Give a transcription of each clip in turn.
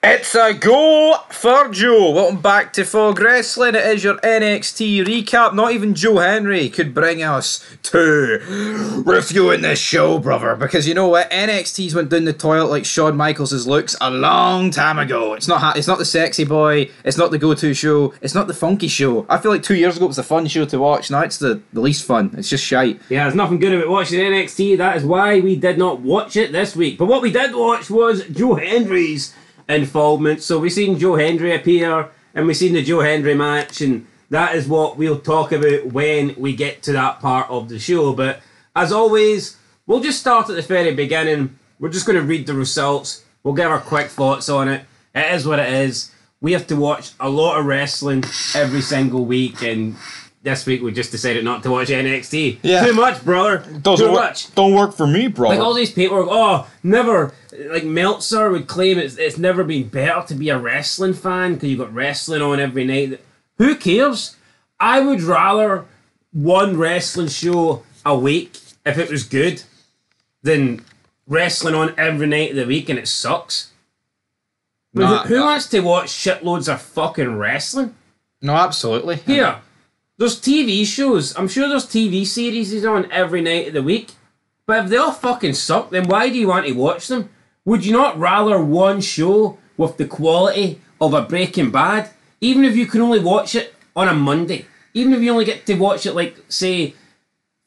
It's a go for Joe. Welcome back to Fog Wrestling. It is your NXT recap. Not even Joe Hendry could bring us to reviewing this show, brother. Because you know what? NXT's went down the toilet like Shawn Michaels' looks a long time ago. It's not the sexy boy. It's not the go-to show. It's not the funky show. I feel like 2 years ago it was the fun show to watch. Now it's the least fun. It's just shite. Yeah, there's nothing good about watching NXT. That is why we did not watch it this week. But what we did watch was Joe Hendry's involvement. So we've seen Joe Hendry appear and we've seen the Joe Hendry match, and that is what we'll talk about when we get to that part of the show. But as always, we'll just start at the very beginning. We're just going to read the results. We'll give our quick thoughts on it. It is what it is. We have to watch a lot of wrestling every single week, and this week we just decided not to watch NXT. Yeah. Too much, brother. Too much. Don't work for me, brother. Like all these people, never. Like Meltzer would claim it's never been better to be a wrestling fan because you've got wrestling on every night. Who cares? I would rather one wrestling show a week if it was good than wrestling on every night of the week and it sucks. Who wants to watch shitloads of fucking wrestling? No, absolutely. Here, there's TV shows. I'm sure there's TV series on every night of the week. But if they all fucking suck, then why do you want to watch them? Would you not rather one show with the quality of a Breaking Bad, even if you can only watch it on a Monday? Even if you only get to watch it, like, say,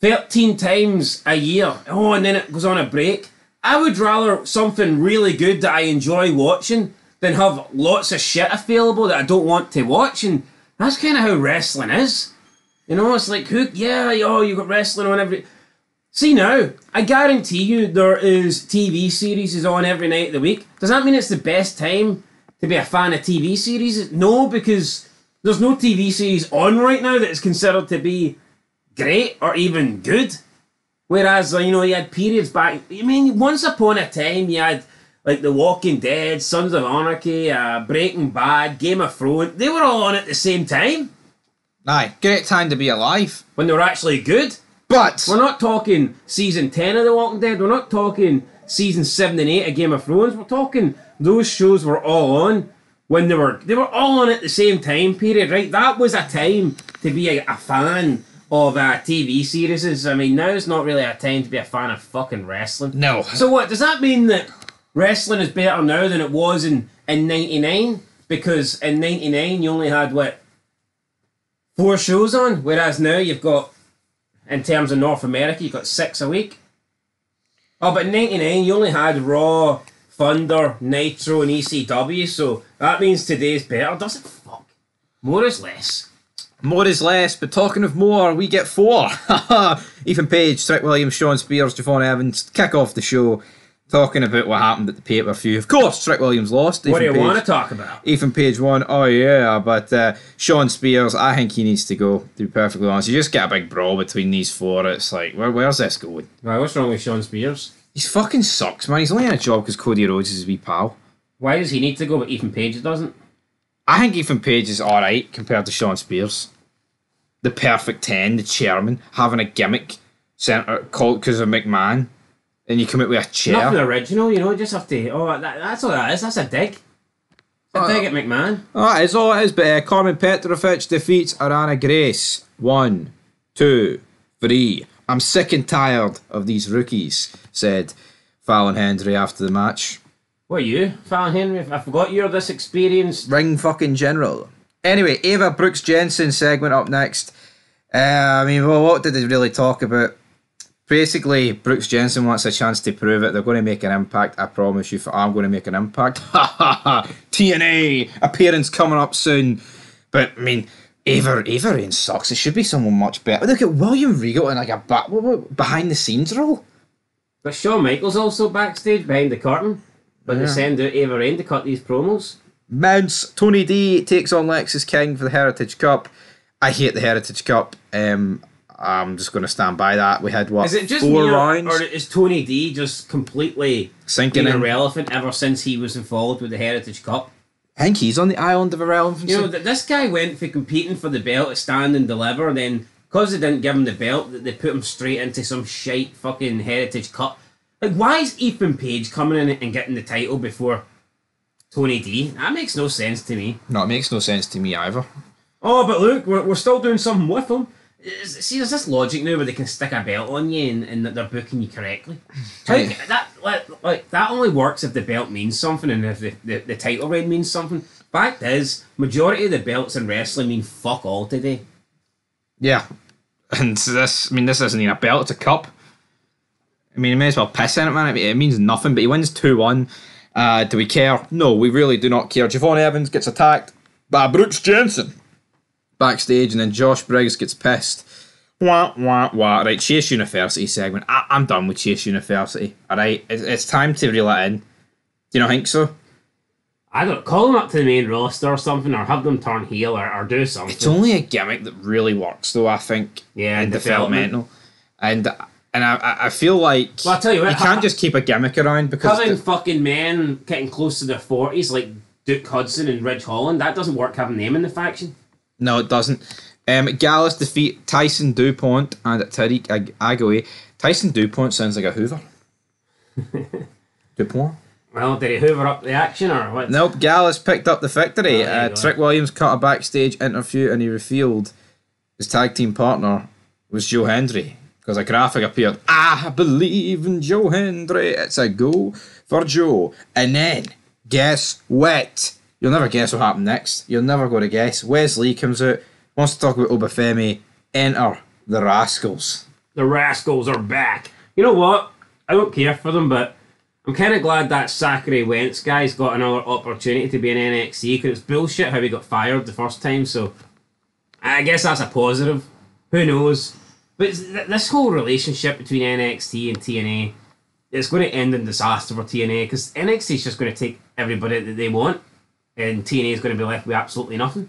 13 times a year, and then it goes on a break. I would rather something really good that I enjoy watching than have lots of shit available that I don't want to watch, and that's kind of how wrestling is. You know, it's like, you got wrestling on every... See now, I guarantee you there is TV series on every night of the week. Does that mean it's the best time to be a fan of TV series? No, because there's no TV series on right now that is considered to be great or even good. Whereas, you had periods back... I mean, once upon a time, you had, like, The Walking Dead, Sons of Anarchy, Breaking Bad, Game of Thrones. They were all on at the same time. Aye, great time to be alive. When they were actually good. But we're not talking season 10 of The Walking Dead. We're not talking season 7 and 8 of Game of Thrones. We're talking those shows were all on when they were all on at the same time period, right? That was a time to be a fan of TV series. I mean, now it's not really a time to be a fan of fucking wrestling. No. So what, does that mean that wrestling is better now than it was in 99? Because in 99 you only had, 4 shows on? Whereas now you've got, in terms of North America, you've got 6 a week. Oh, but in 99, you only had Raw, Thunder, Nitro, and ECW, so that means today's better. Doesn't fuck. More is less. More is less, but talking of more, we get 4. Ethan Page, Strick Williams, Sean Spears, Javon Evans kick off the show, talking about what happened at the pay-per-view. Of course, Strick Williams lost. What do you want to talk about? Ethan Page won. Oh, yeah, but Sean Spears, I think he needs to go, to be perfectly honest. You just get a big brawl between these 4. It's like, where's this going? Right, what's wrong with Sean Spears? He fucking sucks, man. He's only in a job because Cody Rhodes is his wee pal. Why does he need to go, but Ethan Page doesn't? I think Ethan Page is alright compared to Sean Spears. The perfect 10, the chairman, having a gimmick centre called because of McMahon. And you come out with a chair. Nothing original, just have to... that's all that is. That's a dig. A dig at McMahon. It's all it is, but Carmen Petrovic defeats Arana Grace. 1, 2, 3. I'm sick and tired of these rookies, said Fallon Hendry after the match. What are you, Fallon Henry? I forgot you're this experienced. Ring fucking general. Anyway, Ava Brooks Jensen segment up next. What did they really talk about? Basically, Brooks Jensen wants a chance to prove it. They're going to make an impact. I promise you, I'm going to make an impact. Ha ha ha! TNA appearance coming up soon. But, Ava Rain sucks. It should be someone much better. Look at William Regal in like a behind-the-scenes role. But Shawn Michaels also backstage behind the curtain. But they send out Ava Rain to cut these promos. Mounts. Tony D takes on Lexis King for the Heritage Cup. I hate the Heritage Cup. I'm just going to stand by that. We had, is it just 4 rounds? Or is Tony D just completely sinking irrelevant ever since he was involved with the Heritage Cup? I think he's on the island of irrelevance. This guy went for competing for the belt to stand and deliver, and then because they didn't give him the belt, they put him straight into some shite fucking Heritage Cup. Like, why is Ethan Page coming in and getting the title before Tony D. That makes no sense to me. No, it makes no sense to me either. Oh, but look, we're still doing something with them. See, there's this logic now where they can stick a belt on you and that they're booking you correctly. That only works if the belt means something and if the title reign means something. Fact is, majority of the belts in wrestling mean fuck all today. Yeah. And this isn't even a belt, it's a cup. I mean, he may as well piss in it, man. It means nothing, but he wins 2-1. Do we care? No, we really do not care. Javon Evans gets attacked by Brooks Jensen backstage, and then Josh Briggs gets pissed. Wah, wah, wah. Right, Chase University segment. I'm done with Chase University. Alright, it's time to reel it in. Do you not think so? I don't call them up to the main roster or something, or have them turn heel, or do something. It's only a gimmick that really works, though, I think. Yeah, in developmental. And I feel like well, I'll tell you what, you can't just keep a gimmick around because having fucking men getting close to their 40s like Duke Hudson and Ridge Holland, that doesn't work having them in the faction. No, it doesn't. Gallus defeat Tyson DuPont and Tariq Agaway. Tyson DuPont sounds like a Hoover. DuPont. Well, did he hoover up the action or what? Nope, Gallus picked up the victory. Oh, Trick Williams cut a backstage interview and he revealed his tag team partner was Joe Hendry because a graphic appeared. I believe in Joe Hendry. It's a go for Joe. And then, guess what? You'll never guess what happened next. You're never going to guess. Wesley comes out, wants to talk about Obafemi. Enter the Rascals. The Rascals are back. You know what? I don't care for them, but I'm kind of glad that Wwe Nxt guy's got another opportunity to be in NXT because it's bullshit how he got fired the first time, so I guess that's a positive. Who knows? But this whole relationship between NXT and TNA, it's going to end in disaster for TNA because NXT is just going to take everybody that they want and TNA is going to be left with absolutely nothing.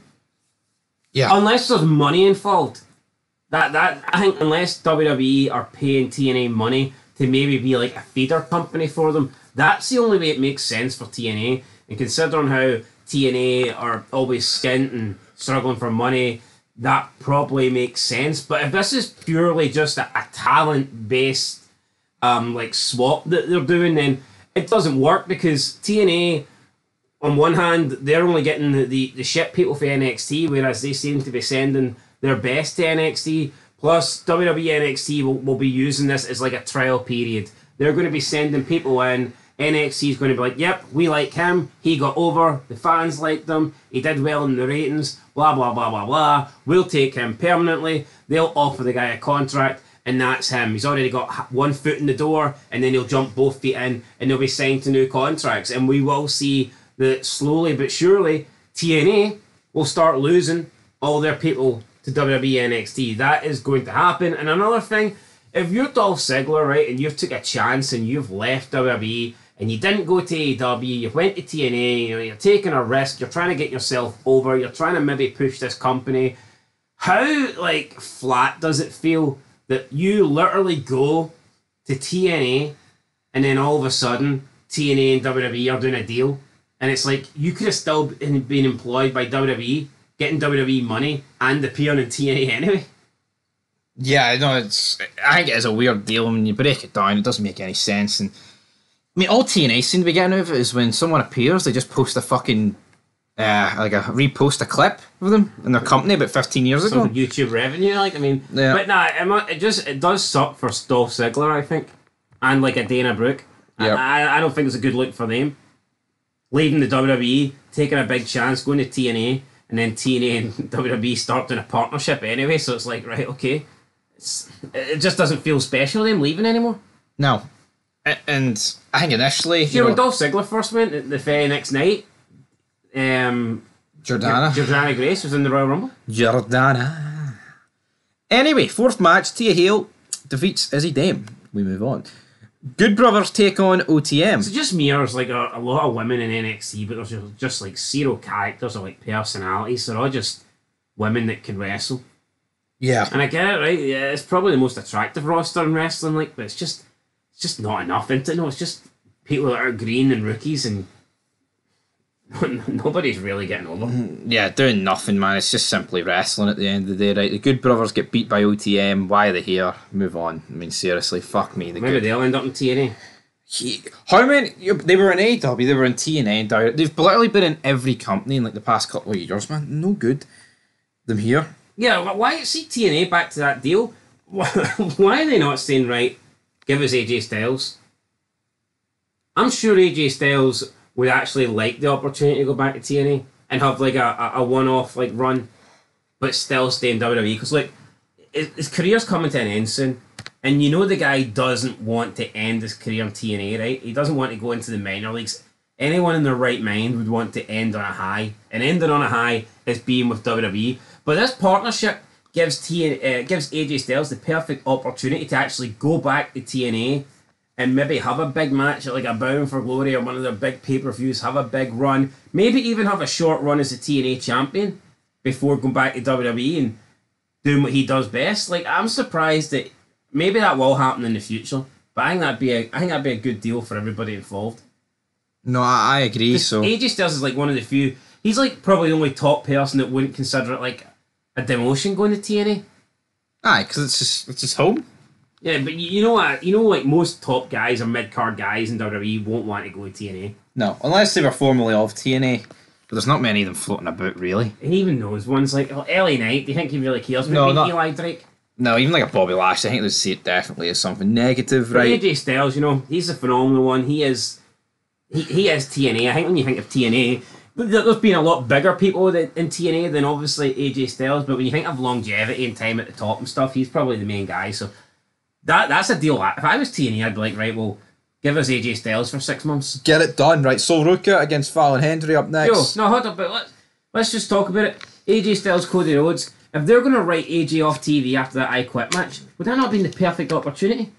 Yeah. Unless there's money involved. That I think unless WWE are paying TNA money to maybe be like a feeder company for them, that's the only way it makes sense for TNA. And considering how TNA are always skint and struggling for money, that probably makes sense. But if this is purely just a talent-based like swap that they're doing, then it doesn't work because TNA, on one hand, they're only getting the shit people for NXT, whereas they seem to be sending their best to NXT. Plus, WWE NXT will be using this as like a trial period. They're going to be sending people in. NXT is going to be like, yep, we like him. He got over. The fans liked him. He did well in the ratings. Blah, blah, blah, blah, blah. We'll take him permanently. They'll offer the guy a contract, and that's him. He's already got one foot in the door, and then he'll jump both feet in, and they'll be signed to new contracts. And we will see that slowly but surely, TNA will start losing all their people to WWE NXT. That is going to happen. And another thing, if you're Dolph Ziggler, right, and you've took a chance and you've left WWE and you didn't go to AEW, you went to TNA, you know, you're taking a risk, you're trying to get yourself over, you're trying to maybe push this company, how, like, flat does it feel that you literally go to TNA and then all of a sudden TNA and WWE are doing a deal? And it's like, you could have still been employed by WWE, getting WWE money and appearing in TNA anyway. Yeah, I know. I think it is a weird deal when you break it down. It doesn't make any sense. And I mean, all TNA seem to be getting out of it is when someone appears, they just post a fucking repost a clip of them in their company about 15 years ago. Some YouTube revenue, like, I mean, yeah. But nah, it does suck for Dolph Ziggler, I think, and like a Dana Brooke. Yep. I don't think it's a good look for them. Leaving the WWE, taking a big chance, going to TNA, and then TNA and WWE start doing a partnership anyway, so it's like, right, okay. It just doesn't feel special, them leaving anymore. No. And I think initially... when Dolph Ziggler first went, the very next night, Jordana Grace was in the Royal Rumble. Jordana. Anyway, fourth match, Tia Hale defeats Izzy Dame. We move on. Good Brothers take on OTM. So just mirrors like a lot of women in NXT, but there's just like zero characters or like personalities. They're all just women that can wrestle. Yeah. And I get it, right? Yeah, it's probably the most attractive roster in wrestling, like, but it's just not enough, isn't it? No, it's just people that are green and rookies and nobody's really getting over. Yeah, doing nothing, man. It's just simply wrestling at the end of the day, right? The Good Brothers get beat by OTM. Why are they here? Move on. I mean, seriously, fuck me. Maybe they'll end up in TNA. How many? They were in AEW, they were in TNA, they've literally been in every company in like the past couple of years, man. No good. Them here. Yeah, why see TNA back to that deal? Why are they not saying, right, give us AJ Styles? I'm sure AJ Styles would actually like the opportunity to go back to TNA and have like a one-off like run, but still stay in WWE, because like his career's coming to an end soon, and you know the guy doesn't want to end his career in TNA, right? He doesn't want to go into the minor leagues. Anyone in their right mind would want to end on a high, and ending on a high is being with WWE. But this partnership gives AJ Styles the perfect opportunity to actually go back to TNA and maybe have a big match at like a Bound for Glory or one of their big pay-per-views, have a big run, maybe even have a short run as a TNA champion before going back to WWE and doing what he does best. Like, I'm surprised that maybe that will happen in the future, but I think that'd be a good deal for everybody involved. No, I agree. So AJ Styles is like one of the few. He's like probably the only top person that wouldn't consider it like a demotion going to TNA. Aye, because it's his home. Yeah, but you know what? You know, like most top guys or mid-card guys in WWE won't want to go to TNA. No, unless they were formerly of TNA. But there's not many of them floating about, really. And even those ones, like LA Knight, do you think he really cares about No, Eli Drake? No, even like a Bobby Lashley, I think they'd see it definitely as something negative, right? But AJ Styles, you know, he's a phenomenal one. He is TNA. I think when you think of TNA, there's been a lot bigger people in TNA than obviously AJ Styles, but when you think of longevity and time at the top and stuff, he's probably the main guy. So that's a deal. If I was TNA, I'd be like, right, well, give us AJ Styles for 6 months. Get it done, right? Sol Ruka against Fallon Hendry up next. No, hold up, but let's just talk about it. AJ Styles, Cody Rhodes. If they're going to write AJ off TV after that I Quit match, would that not be the perfect opportunity?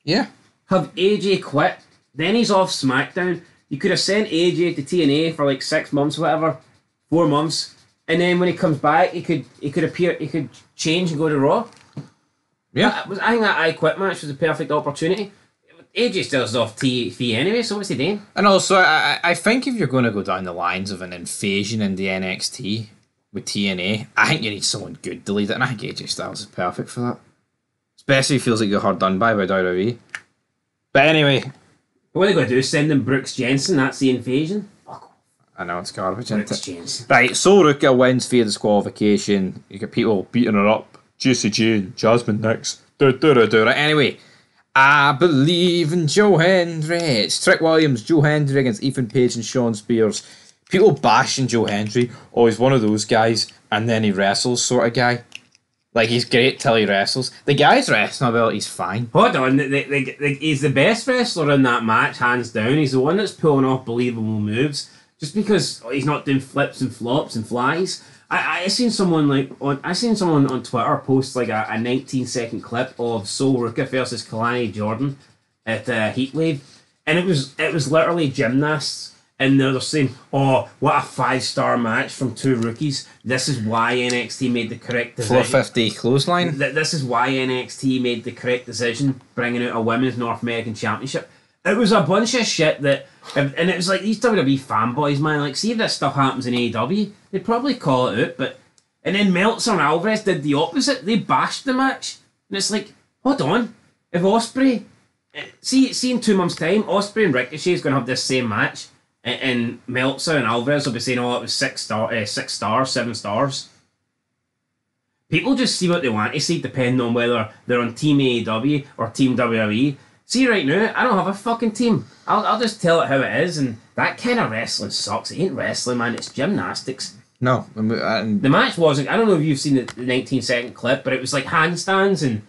Yeah. Have AJ quit, then he's off SmackDown. You could have sent AJ to TNA for like 6 months, whatever, 4 months, and then when he comes back, he could change and go to Raw. Yeah. I think that I Quit match was a perfect opportunity. AJ Styles is off TV anyway, so what's he doing? And also, I think if you're going to go down the lines of an invasion in the NXT with TNA, I think you need someone good to lead it, and I think AJ Styles is perfect for that. Especially if he feels like you're hard done by WWE. But anyway. What are they going to do? Send them Brooks Jensen? That's the invasion? I know, it's garbage, Brooks isn't it? Jensen. Right, Sol Ruka wins via disqualification. You get people beating her up. Juicy J, Jasmine next. Right, anyway. I believe in Joe Hendry. It's Trick Williams, Joe Hendry against Ethan Page and Sean Spears. People bashing Joe Hendry. Oh, he's one of those guys, and then he wrestles sort of guy. Like, he's great till he wrestles. The guy's wrestling ability's fine. Hold on, he's the best wrestler in that match, hands down. He's the one that's pulling off believable moves. Just because he's not doing flips and flops and flies. I seen someone on Twitter post like a 19-second clip of Sol Ruka versus Kalani Jordan at Heatwave, and it was literally gymnasts, and they're saying, "Oh, what a 5-star match from 2 rookies. This is why NXT made the correct decision. 450 clothesline. This is why NXT made the correct decision, bringing out a Women's North American Championship." It was a bunch of shit that, and it was like these WWE fanboys, man. Like, see if this stuff happens in AEW, they'd probably call it out. But and then Meltzer and Alvarez did the opposite. They bashed the match, and it's like, hold on, if Ospreay, see in 2 months' time, Ospreay and Ricochet is going to have this same match, and Meltzer and Alvarez will be saying, "Oh, it was 6 stars, 7 stars." People just see what they want to see, depending on whether they're on Team AEW or Team WWE. See, right now, I don't have a fucking team. I'll just tell it how it is, and that kind of wrestling sucks. It ain't wrestling, man. It's gymnastics. No. The match wasn't... I don't know if you've seen the 19-second clip, but it was like handstands and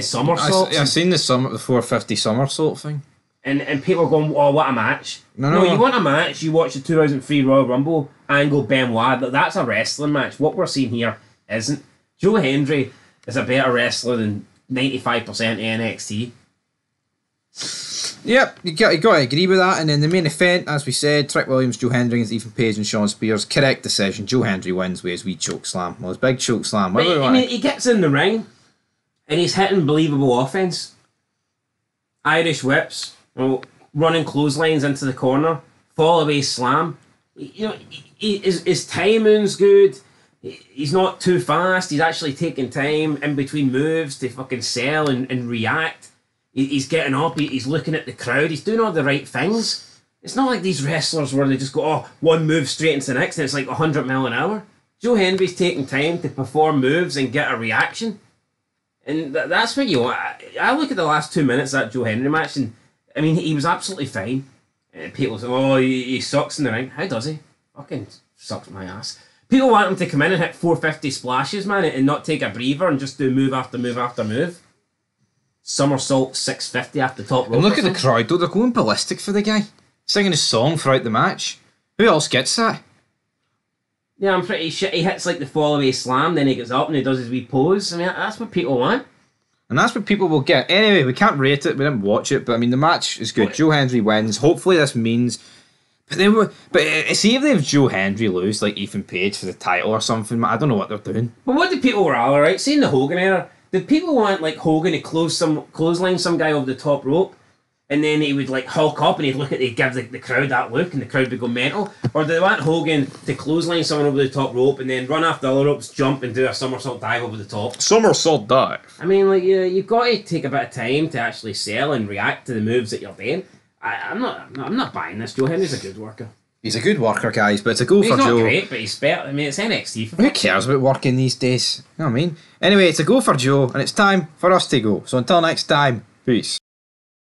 somersaults. I've seen the 450 somersault thing. And people are going, "Oh, what a match." No, you want a match, you watch the 2003 Royal Rumble, Angle Benoit. That's a wrestling match. What we're seeing here isn't. Joe Hendry is a better wrestler than 95% of NXT. Yep, you got to agree with that. And then the main event, as we said, Trick Williams, Joe Hendry against Ethan Page and Sean Spears. Correct decision. Joe Hendry wins with his wee choke slam. Well, his big choke slam. He gets in the ring and he's hitting believable offense. Irish whips, running clotheslines into the corner, fall away slam. His timing's good. He's not too fast. He's actually taking time in between moves to fucking sell and react. He's getting up, he's looking at the crowd, he's doing all the right things. It's not like these wrestlers where they just go, oh, one move straight into the next and it's like 100 mile an hour. Joe Hendry's taking time to perform moves and get a reaction. And that's what you want. I look at the last 2 minutes of that Joe Hendry match and, I mean, he was absolutely fine. And people say, oh, he sucks in the ring. How does he? Fucking sucks my ass. People want him to come in and hit 450 splashes, man, and not take a breather and just do move after move after move. Somersault 650 off the top rope. And look at the crowd, though. They're going ballistic for the guy. Singing his song throughout the match. Who else gets that? Yeah, I'm pretty shit. He hits like the fall away slam, then he gets up and he does his wee pose. I mean, that's what people want. And that's what people will get. Anyway, we can't rate it. We didn't watch it. But, I mean, the match is good. Joe Hendry wins. Hopefully this means... But see if they have Joe Hendry lose, like Ethan Page, for the title or something. I don't know what they're doing. But what did people rather, right? See in the Hogan era, did people want like Hogan to clothesline some guy over the top rope, and then he would like hulk up and he'd give the crowd that look, and the crowd would go mental? Or do they want Hogan to clothesline someone over the top rope and then run off the other ropes, jump and do a somersault dive over the top? Somersault dive. I mean, like you've got to take a bit of time to actually sell and react to the moves that you're doing. I'm not buying this. Joe Henry's a good worker. He's a good worker, guys, but it's a go for Joe. He's not great, but he's better. I mean, it's NXT. Who cares about working these days? You know what I mean? Anyway, it's a go for Joe, and it's time for us to go. So until next time, peace.